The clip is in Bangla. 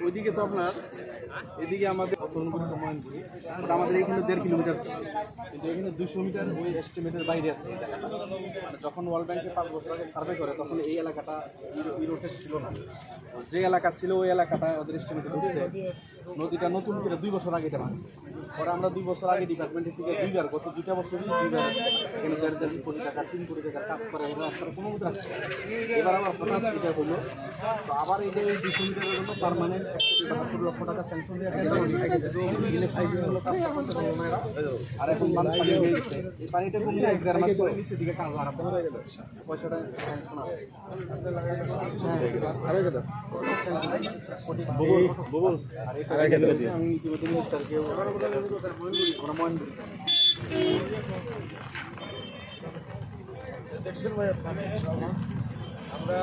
ওইদিকে তো আপনার এদিকে আমাদের ময়নপুরি আমাদের এখানে 1.5 কিলোমিটার, কিন্তু এখানে 200 মিটার ওই এস্টিমেটের বাইরে আছে এই জায়গাটা। মানে যখন ওয়ার্ল্ড ব্যাংকে 5 বছর আগে সার্ভে করে তখন এই এলাকাটা ইউরোটেড ছিল না, যে এলাকা ছিল ওই এলাকাটা ওদের এস্টিমেটে ঢুকছে। নদীটা নতুন করে 2 বছর আগে এটা ভাঙছে। পরে আমরা 2 বছর আগে ডিপার্টমেন্টের থেকে দুইবার, গত 2টা বছরই দুইবার এখানে 1.5 কোটি টাকা 3 কোটি টাকার কাজ করে রাস্তার কোনো মতো আসছে। এবার আমার হঠাৎ এটা হলো, তো আবার এই যে 200 মিটারের জন্য পারমানেন্ট 172 লক্ষ টাকা স্যাংশন দেওয়া আর এখন মানুষ পানি হয়ে গেছে। এই পানিটা কমলে 1.5 মাস পরে নিচের দিকে কাজ আরম্ভ হয়ে গেল, পয়সাটা স্যাংশন আছে। আমি ইতিমধ্যে মিনিস্টারকে দেখছেন ভাই, আমরা